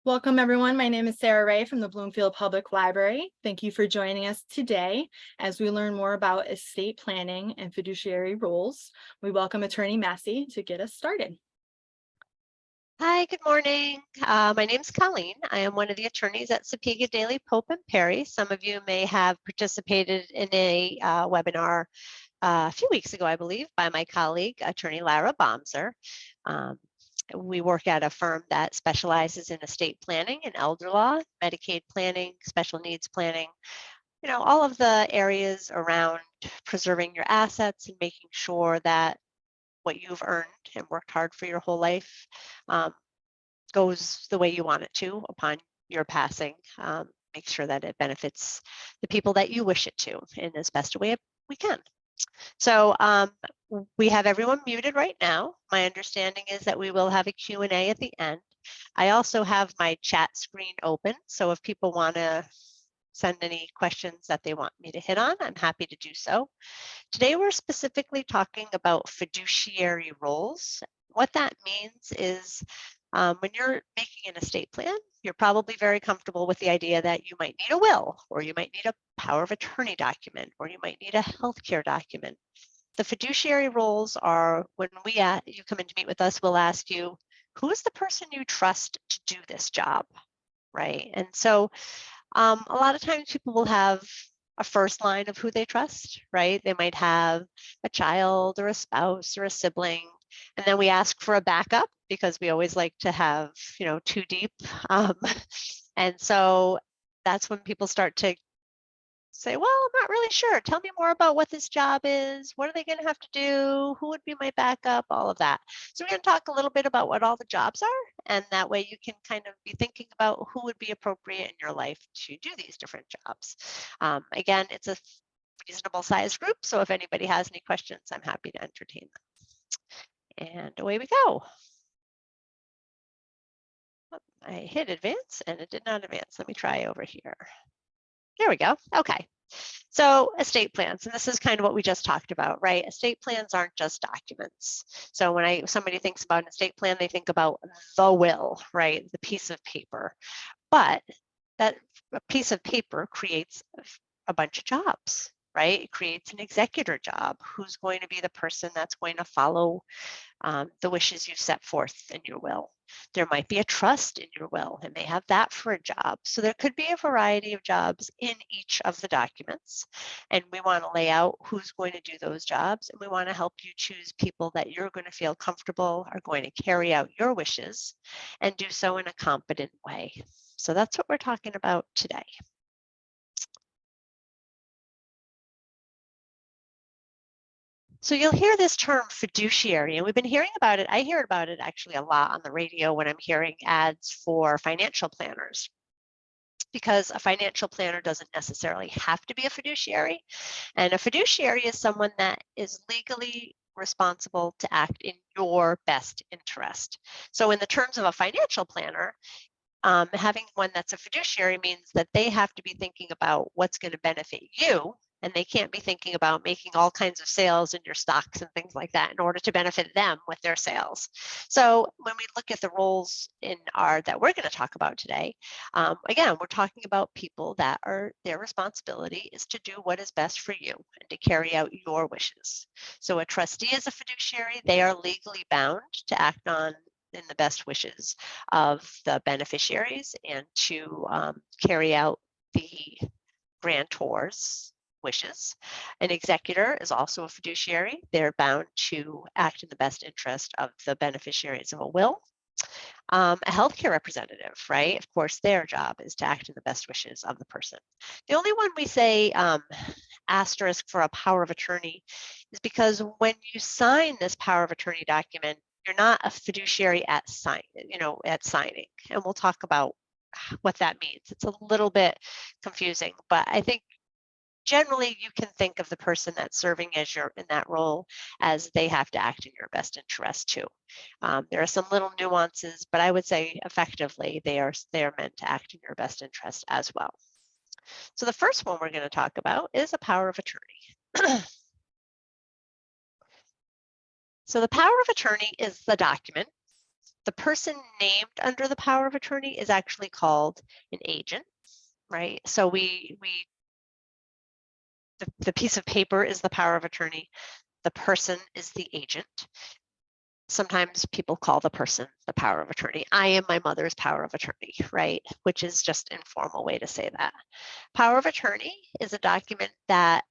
Welcome, everyone. My name is Sarah Ray from the Bloomfield Public Library. Thank you for joining us today as we learn more about estate planning and fiduciary roles. We welcome Attorney Massey to get us started. Hi, good morning. My name is Colleen. I am one of the attorneys at Sapega Daily Pope and Perry. Some of you may have participated in a webinar a few weeks ago, I believe, by my colleague, Attorney Lara Bomser. We work at a firm that specializes in estate planning and elder law, Medicaid planning, special needs planning, all of the areas around preserving your assets and making sure that what you've earned and worked hard for your whole life goes the way you want it to upon your passing. Make sure that it benefits the people that you wish it to in as best a way we can. So we have everyone muted right now. My understanding is that we will have a Q&A at the end. I also have my chat screen open, so if people want to send any questions that they want me to hit on, I'm happy to do so. Today we're specifically talking about fiduciary roles. What that means is when you're making an estate plan, you're probably very comfortable with the idea that you might need a will, or you might need a power of attorney document, or you might need a healthcare document. The fiduciary roles are when you come in to meet with us, we'll ask you, who is the person you trust to do this job, right? And so a lot of times people will have a first line of who they trust, right? They might have a child or a spouse or a sibling, and then we ask for a backup because we always like to have, two deep. And so that's when people start to say, well, I'm not really sure. Tell me more about what this job is. What are they going to have to do? Who would be my backup? All of that. So we're going to talk a little bit about what all the jobs are. And that way you can kind of be thinking about who would be appropriate in your life to do these different jobs. Again, it's a reasonable size group. So if anybody has any questions, I'm happy to entertain them. And away we go. I hit advance and it did not advance. Let me try over here. There we go. Okay. So estate plans, and this is kind of what we just talked about, right? Estate plans aren't just documents. So when somebody thinks about an estate plan, they think about the will, right? The piece of paper. But that piece of paper creates a bunch of jobs, right? It creates an executor job. Who's going to be the person that's going to follow the wishes you set forth in your will? There might be a trust in your will, and they have that for a job. So there could be a variety of jobs in each of the documents. And we want to lay out who's going to do those jobs. And we want to help you choose people that you're going to feel comfortable are going to carry out your wishes and do so in a competent way. So that's what we're talking about today. So you'll hear this term fiduciary, and we've been hearing about it. I hear about it actually a lot on the radio when I'm hearing ads for financial planners, because a financial planner doesn't necessarily have to be a fiduciary. And a fiduciary is someone that is legally responsible to act in your best interest. So in the terms of a financial planner, having one that's a fiduciary means that they have to be thinking about what's going to benefit you, and they can't be thinking about making all kinds of sales in your stocks and things like that in order to benefit them with their sales. So when we look at the roles that we're going to talk about today, again, we're talking about people that their responsibility is to do what is best for you and to carry out your wishes. So a trustee is a fiduciary. They are legally bound to act in the best wishes of the beneficiaries and to carry out the grantor's wishes. An executor is also a fiduciary. They're bound to act in the best interest of the beneficiaries of a will. A healthcare representative, right? Of course, their job is to act in the best wishes of the person. The only one we say asterisk for a power of attorney is because when you sign this power of attorney document, you're not a fiduciary at signing, and we'll talk about what that means. It's a little bit confusing, but I think generally you can think of the person that's serving as in that role as they have to act in your best interest too. There are some little nuances, but I would say effectively they are meant to act in your best interest as well. So the first one we're going to talk about is a power of attorney. So the power of attorney is the document The person named under the power of attorney is actually called an agent, right? So the piece of paper is the power of attorney. The person is the agent. Sometimes people call the person the power of attorney. I am my mother's power of attorney, right? Which is just an informal way to say that. Power of attorney is a document that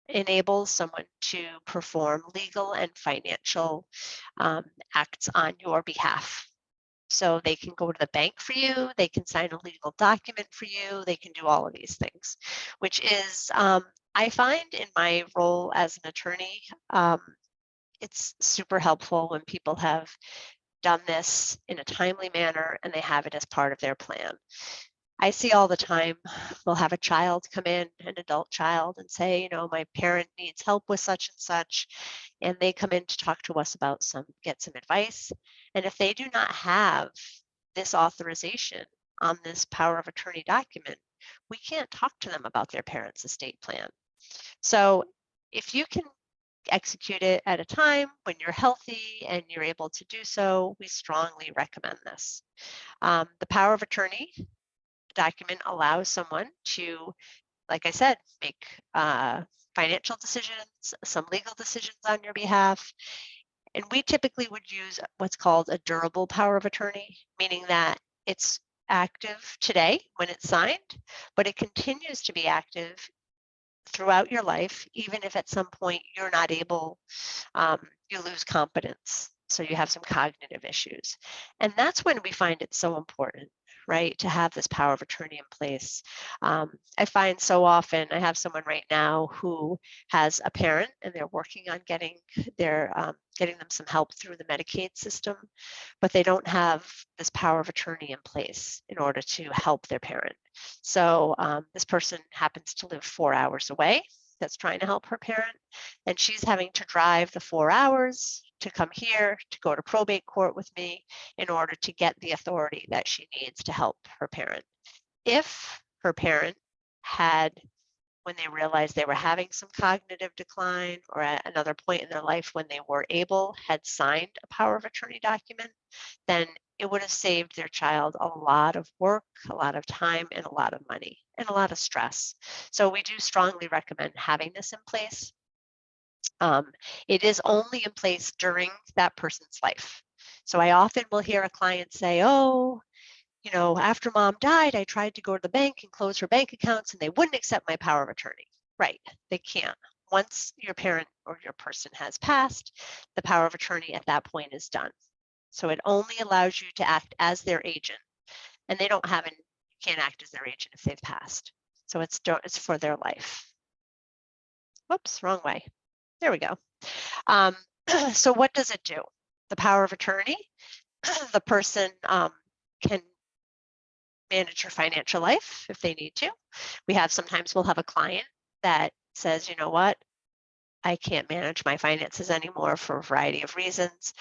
enables someone to perform legal and financial acts on your behalf. So they can go to the bank for you, they can sign a legal document for you, they can do all of these things, which is, I find in my role as an attorney, it's super helpful when people have done this in a timely manner and they have it as part of their plan. I see all the time, we'll have a child come in, an adult child, and say, my parent needs help with such and such. And they come in to talk to us about get some advice. And if they do not have this authorization on this power of attorney document, we can't talk to them about their parent's estate plan. So if you can execute it at a time when you're healthy and you're able to do so, we strongly recommend this. The power of attorney document allows someone to, like I said, make financial decisions, some legal decisions on your behalf. And we typically would use what's called a durable power of attorney, meaning that it's active today when it's signed, but it continues to be active throughout your life, even if at some point you're not able, you lose competence. So you have some cognitive issues. And that's when we find it so important, right, to have this power of attorney in place. I find so often, I have someone right now who has a parent and they're working on getting them some help through the Medicaid system, but they don't have this power of attorney in place in order to help their parent. So this person happens to live 4 hours away that's trying to help her parent, and she's having to drive the 4 hours to come here to go to probate court with me in order to get the authority that she needs to help her parent. If her parent had, when they realized they were having some cognitive decline, or at another point in their life when they were able, had signed a power of attorney document, then it would have saved their child a lot of work, a lot of time, and a lot of money, and a lot of stress. So we do strongly recommend having this in place. It is only in place during that person's life. So I often will hear a client say, oh, after mom died, I tried to go to the bank and close her bank accounts and they wouldn't accept my power of attorney. Right, they can't. Once your parent or your person has passed, the power of attorney at that point is done. So it only allows you to act as their agent, and they can't act as their agent if they've passed. So it's for their life. Whoops, wrong way. There we go. So what does it do? The power of attorney, the person can manage your financial life if they need to. Sometimes we'll have a client that says, you know what, I can't manage my finances anymore for a variety of reasons.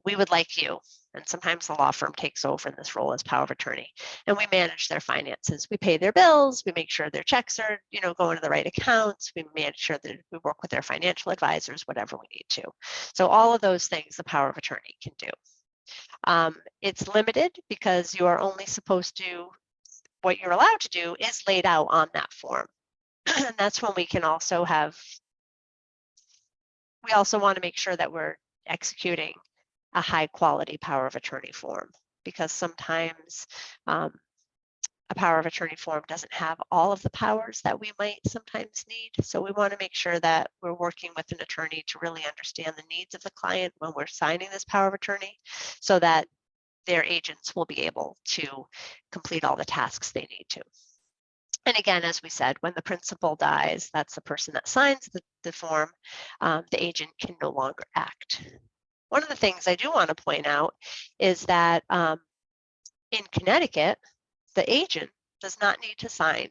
We would like you. And sometimes the law firm takes over in this role as power of attorney, and we manage their finances. We pay their bills. We make sure their checks are, going to the right accounts. We manage sure that we work with their financial advisors, whatever we need to. So all of those things the power of attorney can do. It's limited because you are only supposed to, what you're allowed to do is laid out on that form. And that's when we also want to make sure that we're executing a high quality power of attorney form, because sometimes a power of attorney form doesn't have all of the powers that we might sometimes need. So we want to make sure that we're working with an attorney to really understand the needs of the client when we're signing this power of attorney, so that their agents will be able to complete all the tasks they need to. And again, as we said, when the principal dies, that's the person that signs the form, the agent can no longer act. One of the things I do want to point out is that in Connecticut, the agent does not need to sign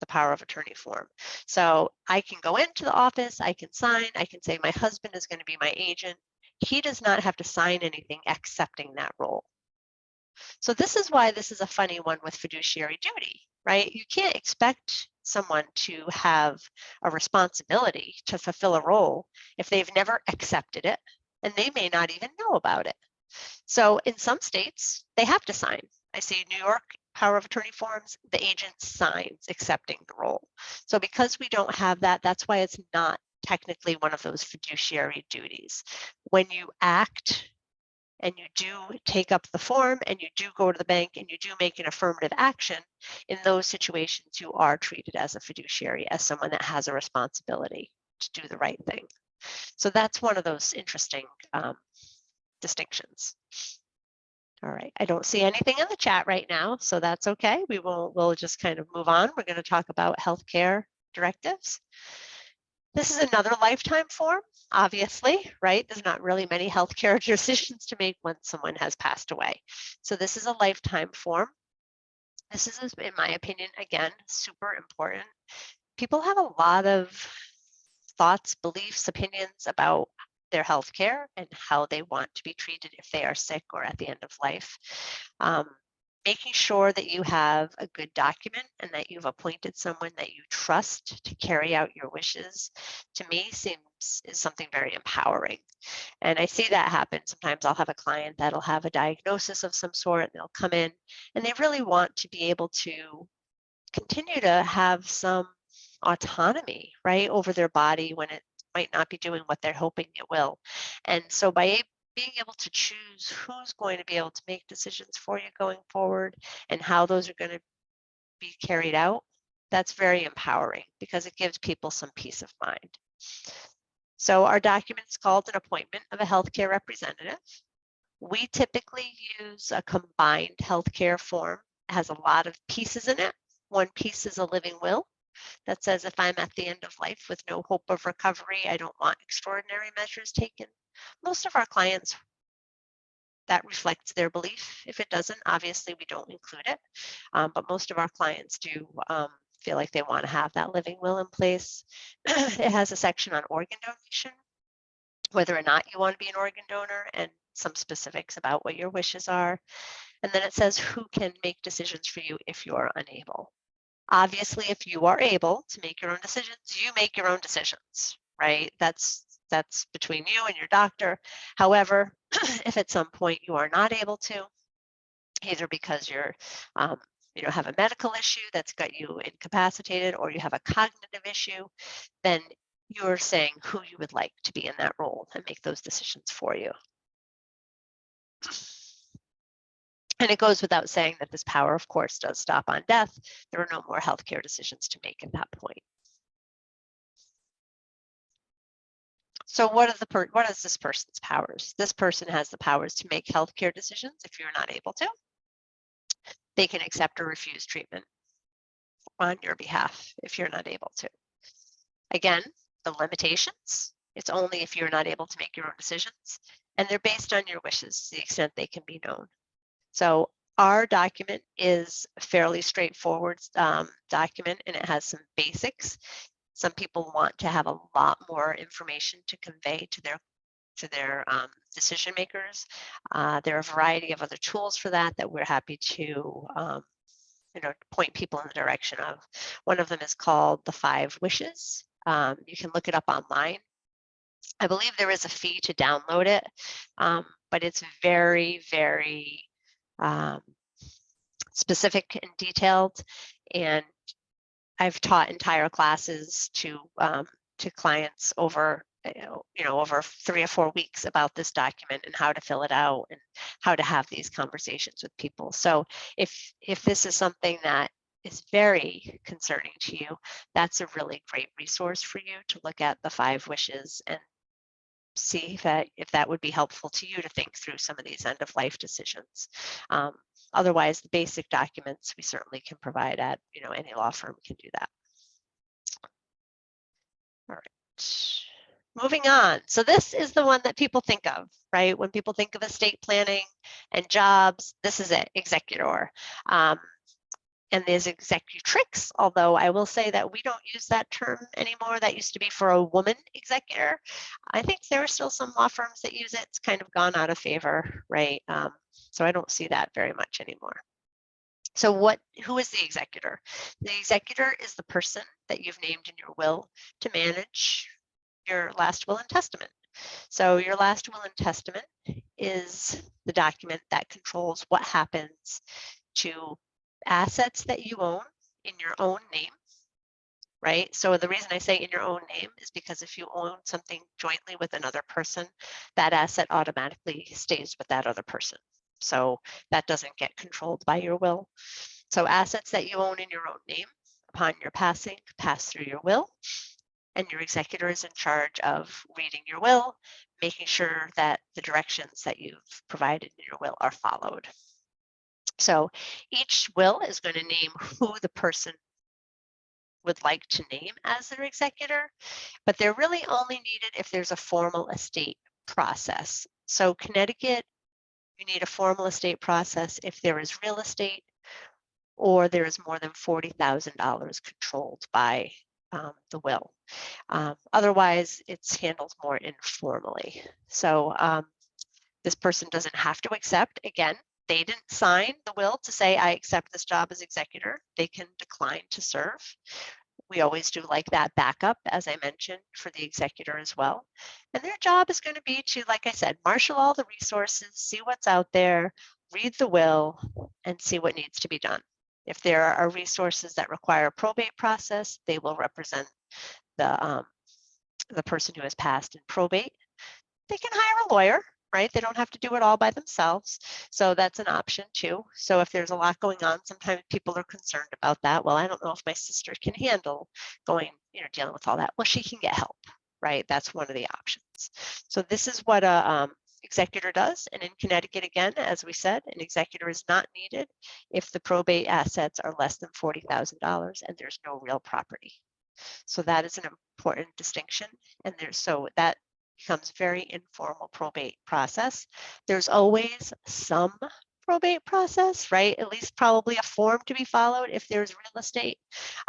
the power of attorney form. So I can go into the office, I can sign, I can say my husband is going to be my agent. He does not have to sign anything accepting that role. So this is why this is a funny one with fiduciary duty, right? You can't expect someone to have a responsibility to fulfill a role if they've never accepted it, and they may not even know about it. So in some states, they have to sign. I see New York power of attorney forms, the agent signs accepting the role. So because we don't have that, that's why it's not technically one of those fiduciary duties. When you act and you do take up the form and you do go to the bank and you do make an affirmative action, in those situations, you are treated as a fiduciary, as someone that has a responsibility to do the right thing. So that's one of those interesting distinctions. All right, I don't see anything in the chat right now, so that's okay. We'll just kind of move on. We're going to talk about healthcare directives. This is another lifetime form, obviously, right? There's not really many healthcare decisions to make when someone has passed away. So this is a lifetime form. This is, in my opinion, again, super important. People have a lot of thoughts, beliefs, opinions about their health care and how they want to be treated if they are sick or at the end of life. Making sure that you have a good document and that you've appointed someone that you trust to carry out your wishes, to me is something very empowering. And I see that happen. Sometimes I'll have a client that'll have a diagnosis of some sort and they'll come in and they really want to be able to continue to have some autonomy, right, over their body when it might not be doing what they're hoping it will. And so by being able to choose who's going to be able to make decisions for you going forward and how those are going to be carried out, that's very empowering because it gives people some peace of mind. So our document is called an appointment of a healthcare representative. We typically use a combined healthcare form. It has a lot of pieces in it. One piece is a living will that says if I'm at the end of life with no hope of recovery, I don't want extraordinary measures taken. Most of our clients, that reflects their belief. If it doesn't, obviously we don't include it. But most of our clients do feel like they want to have that living will in place. It has a section on organ donation, whether or not you want to be an organ donor, and some specifics about what your wishes are. And then it says who can make decisions for you if you're unable. Obviously, if you are able to make your own decisions, you make your own decisions, right? That's between you and your doctor. However, if at some point you are not able to, either because you're have a medical issue that's got you incapacitated or you have a cognitive issue, then you're saying who you would like to be in that role and make those decisions for you. And it goes without saying that this power, of course, does stop on death. There are no more healthcare decisions to make at that point. So what is this person's powers? This person has the powers to make healthcare decisions if you're not able to. They can accept or refuse treatment on your behalf if you're not able to. Again, the limitations, it's only if you're not able to make your own decisions, and they're based on your wishes to the extent they can be known. So our document is a fairly straightforward document, and it has some basics. Some people want to have a lot more information to convey to their decision makers. There are a variety of other tools for that we're happy to point people in the direction of. One of them is called the 5 Wishes. You can look it up online. I believe there is a fee to download it, but it's very, very specific and detailed. And I've taught entire classes to clients over over 3 or 4 weeks about this document and how to fill it out and how to have these conversations with people. So if this is something that is very concerning to you, that's a really great resource for you to look at the 5 wishes and see if that would be helpful to you to think through some of these end of life decisions. Otherwise, the basic documents we certainly can provide at any law firm can do that. All right. Moving on. So this is the one that people think of, right? When people think of estate planning and jobs, this is it, executor. And there's executrix, although I will say that we don't use that term anymore. That used to be for a woman executor. I think there are still some law firms that use it. It's kind of gone out of favor, right? So I don't see that very much anymore. So who is the executor? The executor is the person that you've named in your will to manage your last will and testament. So your last will and testament is the document that controls what happens to assets that you own in your own name, right? So the reason I say in your own name is because if you own something jointly with another person, that asset automatically stays with that other person. So that doesn't get controlled by your will. So assets that you own in your own name, upon your passing, pass through your will, and your executor is in charge of reading your will, making sure that the directions that you've provided in your will are followed. So each will is going to name who the person would like to name as their executor, but they're really only needed if there's a formal estate process. So Connecticut, you need a formal estate process if there is real estate or there is more than $40,000 controlled by the will. Otherwise, it's handled more informally. So this person doesn't have to accept. Again, they didn't sign the will to say, I accept this job as executor. They can decline to serve. We always do like that backup, as I mentioned, for the executor as well. And their job is going to be to, like I said, marshal all the resources, see what's out there, read the will, and see what needs to be done. If there are resources that require a probate process, they will represent the person who has passed in probate. They can hire a lawyer, right? They don't have to do it all by themselves. So that's an option too. So if there's a lot going on, sometimes people are concerned about that. Well, I don't know if my sister can handle dealing with all that. Well, she can get help, right? That's one of the options. So this is what a executor does. And in Connecticut, again, as we said, an executor is not needed if the probate assets are less than $40,000 and there's no real property. So that is an important distinction. And so that becomes very informal probate process. There's always some probate process, right? At least probably a form to be followed if there's real estate.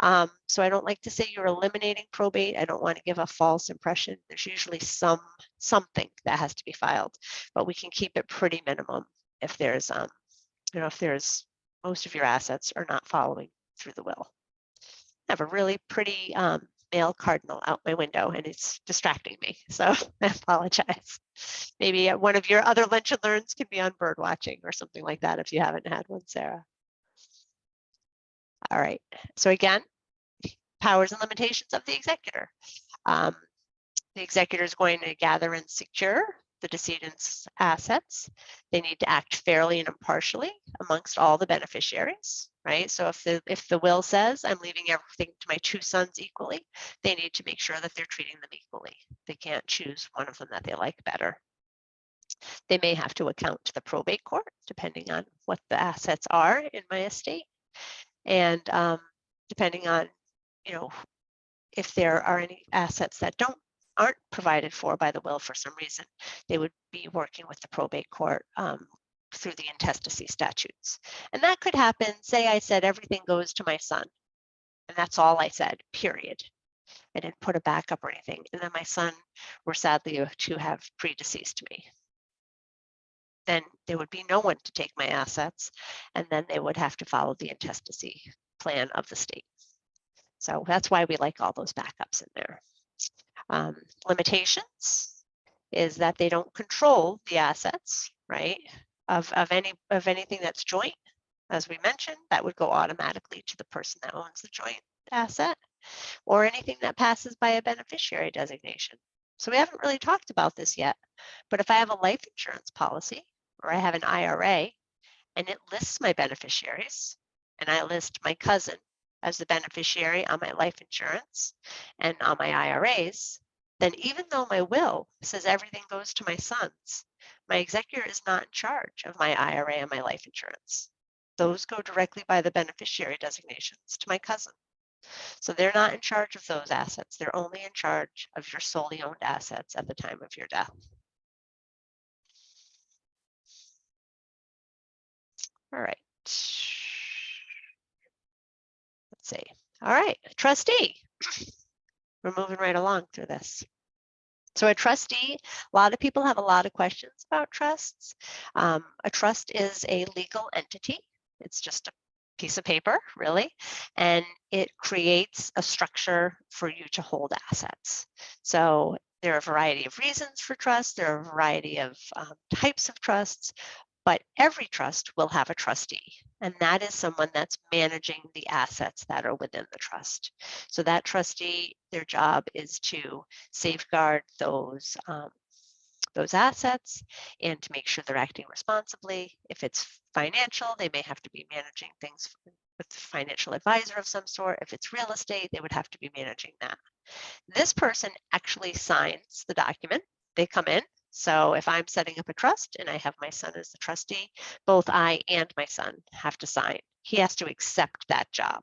So I don't like to say you're eliminating probate. I don't want to give a false impression. There's usually something that has to be filed, but we can keep it pretty minimum if there's most of your assets are not following through the will. I have a really pretty male cardinal out my window and it's distracting me. So I apologize. Maybe one of your other lunch and learns can be on bird watching or something like that if you haven't had one, Sarah. All right. So again, powers and limitations of the executor. The executor is going to gather and secure the decedent's assets. They need to act fairly and impartially amongst all the beneficiaries, right? So if the will says I'm leaving everything to my two sons equally, they need to make sure that they're treating them equally. They can't choose one of them that they like better. They may have to account to the probate court, depending on what the assets are in my estate. And depending on, if there are any assets that aren't provided for by the will for some reason, they would be working with the probate court through the intestacy statutes. And that could happen, say I said everything goes to my son, and that's all I said, period. I didn't put a backup or anything. And then my son were sadly to have predeceased me. Then there would be no one to take my assets, and then they would have to follow the intestacy plan of the state. So that's why we like all those backups in there. Limitations is that they don't control the assets, right? Of anything that's joint, as we mentioned, that would go automatically to the person that owns the joint asset, or anything that passes by a beneficiary designation. So we haven't really talked about this yet, but if I have a life insurance policy or I have an IRA and it lists my beneficiaries and I list my cousin as the beneficiary on my life insurance and on my IRAs, then even though my will says everything goes to my sons, my executor is not in charge of my IRA and my life insurance. Those go directly by the beneficiary designations to my cousin. So they're not in charge of those assets. They're only in charge of your solely owned assets at the time of your death. All right. Let's see. All right, trustee. We're moving right along through this. So a trustee, a lot of people have a lot of questions about trusts. A trust is a legal entity. It's just a piece of paper, really, and it creates a structure for you to hold assets. So There are a variety of reasons for trust. There are a variety of types of trusts, but every trust will have a trustee, and that is someone that's managing the assets that are within the trust. So that trustee, their job is to safeguard those assets and to make sure they're acting responsibly. If it's financial, they may have to be managing things with a financial advisor of some sort. If it's real estate, they would have to be managing that. This person actually signs the document. They come in. So if I'm setting up a trust and I have my son as the trustee, both I and my son have to sign. He has to accept that job.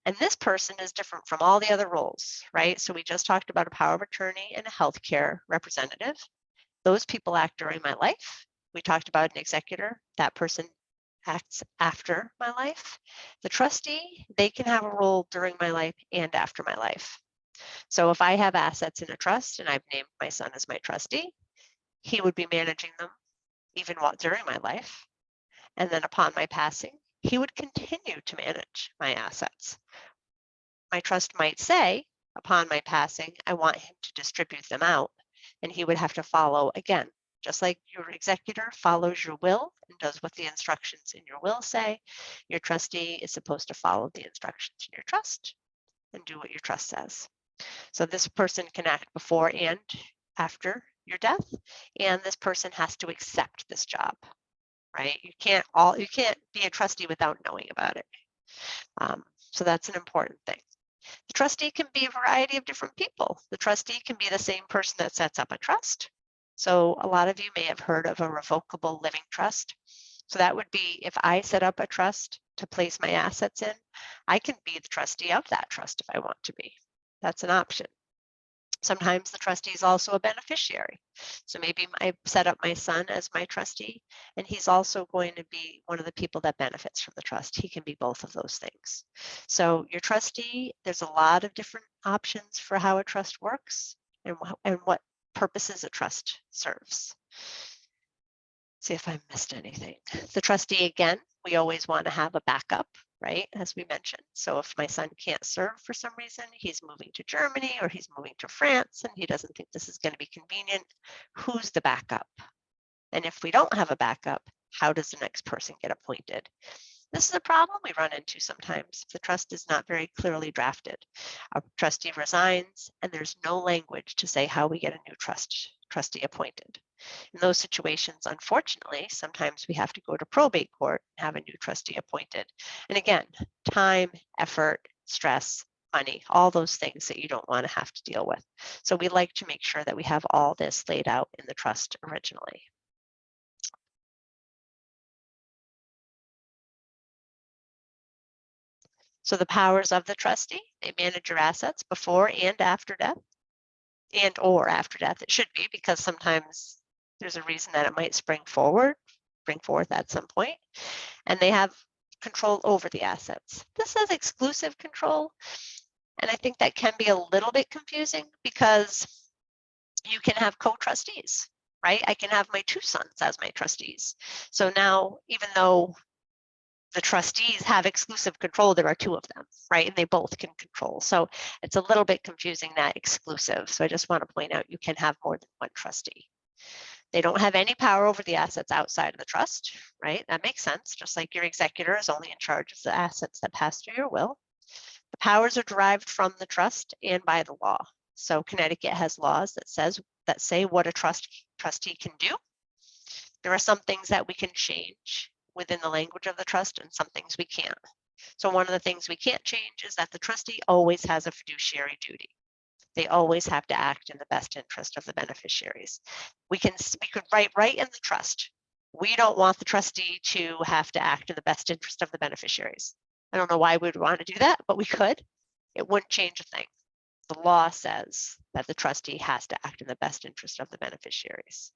And this person is different from all the other roles, right? So we just talked about a power of attorney and a healthcare representative. Those people act during my life. We talked about an executor. That person acts after my life. The trustee, they can have a role during my life and after my life. So if I have assets in a trust and I've named my son as my trustee, he would be managing them even while during my life. And then upon my passing, he would continue to manage my assets. My trust might say, upon my passing, I want him to distribute them out, and he would have to follow again. Just like your executor follows your will and does what the instructions in your will say, your trustee is supposed to follow the instructions in your trust and do what your trust says. So this person can act before and after your death, and this person has to accept this job, right? You can't be a trustee without knowing about it. So that's an important thing. The trustee can be a variety of different people. The trustee can be the same person that sets up a trust. So a lot of you may have heard of a revocable living trust. So that would be if I set up a trust to place my assets in, I can be the trustee of that trust if I want to be. That's an option. Sometimes the trustee is also a beneficiary. So maybe I set up my son as my trustee, and he's also going to be one of the people that benefits from the trust. He can be both of those things. So your trustee, there's a lot of different options for how a trust works and what purposes a trust serves. See if I missed anything. The trustee, again, we always want to have a backup, right? As we mentioned. So if my son can't serve for some reason, he's moving to Germany or he's moving to France and he doesn't think this is going to be convenient, who's the backup? And if we don't have a backup, how does the next person get appointed? This is a problem we run into sometimes if the trust is not very clearly drafted. A trustee resigns and there's no language to say how we get a new trustee appointed. In those situations, unfortunately, sometimes we have to go to probate court and have a new trustee appointed. And again, time, effort, stress, money, all those things that you don't want to have to deal with. So we like to make sure that we have all this laid out in the trust originally. So the powers of the trustee, they manage your assets before and after death, and or after death. It should be, because sometimes there's a reason that it might spring forth at some point, and they have control over the assets. This says exclusive control, and I think that can be a little bit confusing because you can have co-trustees, right? I can have my two sons as my trustees. So now, even though the trustees have exclusive control, there are two of them, right? And they both can control. So it's a little bit confusing, that exclusive. So I just want to point out you can have more than one trustee. They don't have any power over the assets outside of the trust, right? That makes sense. Just like your executor is only in charge of the assets that pass through your will. The powers are derived from the trust and by the law. So Connecticut has laws that say what a trustee can do. There are some things that we can change within the language of the trust and some things we can't. So one of the things we can't change is that the trustee always has a fiduciary duty. They always have to act in the best interest of the beneficiaries. We could write right in the trust, we don't want the trustee to have to act in the best interest of the beneficiaries. I don't know why we would want to do that, but we could. It wouldn't change a thing. The law says that the trustee has to act in the best interest of the beneficiaries.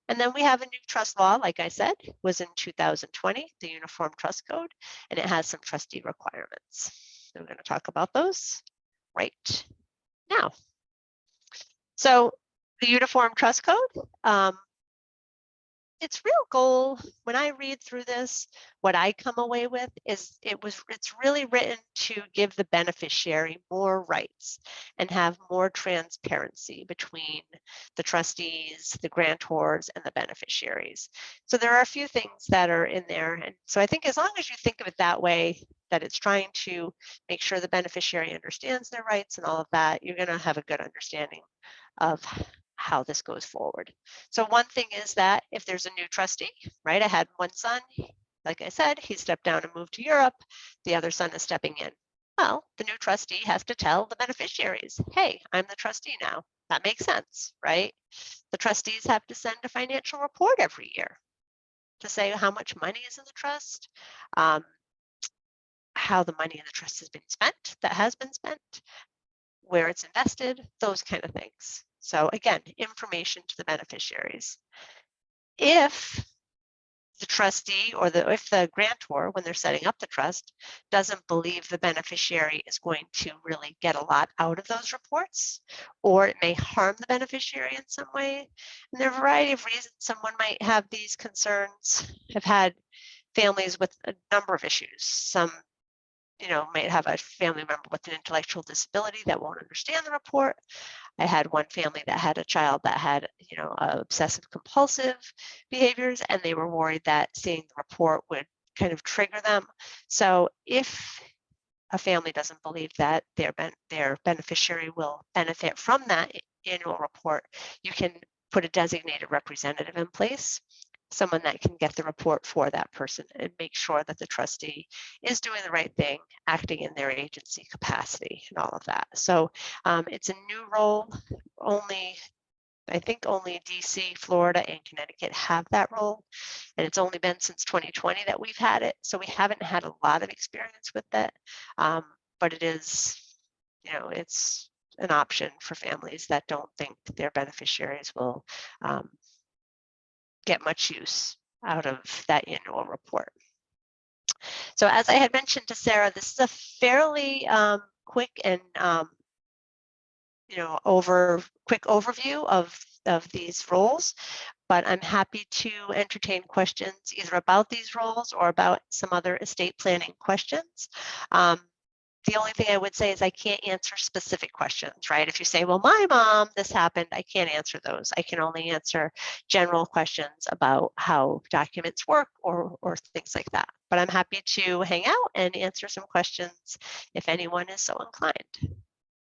And then we have a new trust law, like I said, was in 2020, the Uniform Trust Code, and it has some trustee requirements. So we're going to talk about those right now. So the Uniform Trust Code, its real goal, when I read through this, what I come away with is it's really written to give the beneficiary more rights and have more transparency between the trustees, the grantors, and the beneficiaries. So there are a few things that are in there. And so I think as long as you think of it that way, that it's trying to make sure the beneficiary understands their rights and all of that, you're going to have a good understanding of how this goes forward. So one thing is that if there's a new trustee, right? I had one son, like I said, he stepped down and moved to Europe. The other son is stepping in. Well, the new trustee has to tell the beneficiaries, hey, I'm the trustee now. That makes sense, right? The trustees have to send a financial report every year to say how much money is in the trust, um, how the money in the trust has been spent, that has been spent, where it's invested, those kind of things. So again, information to the beneficiaries. If the trustee or if the grantor, when they're setting up the trust, doesn't believe the beneficiary is going to really get a lot out of those reports, or it may harm the beneficiary in some way. And there are a variety of reasons someone might have these concerns. I've had families with a number of issues. Some might have a family member with an intellectual disability that won't understand the report. I had one family that had a child that had, obsessive compulsive behaviors, and they were worried that seeing the report would kind of trigger them. So if a family doesn't believe that their beneficiary will benefit from that annual report, you can put a designated representative in place, someone that can get the report for that person and make sure that the trustee is doing the right thing, acting in their agency capacity and all of that. So it's a new role. I think only DC, Florida, and Connecticut have that role. And it's only been since 2020 that we've had it. So we haven't had a lot of experience with that. But it is, it's an option for families that don't think their beneficiaries will get much use out of that annual report. So as I had mentioned to Sarah, this is a fairly quick and quick overview of these roles, but I'm happy to entertain questions either about these roles or about some other estate planning questions. The only thing I would say is I can't answer specific questions, right? If you say, well, my mom, this happened, I can't answer those. I can only answer general questions about how documents work or things like that. But I'm happy to hang out and answer some questions if anyone is so inclined.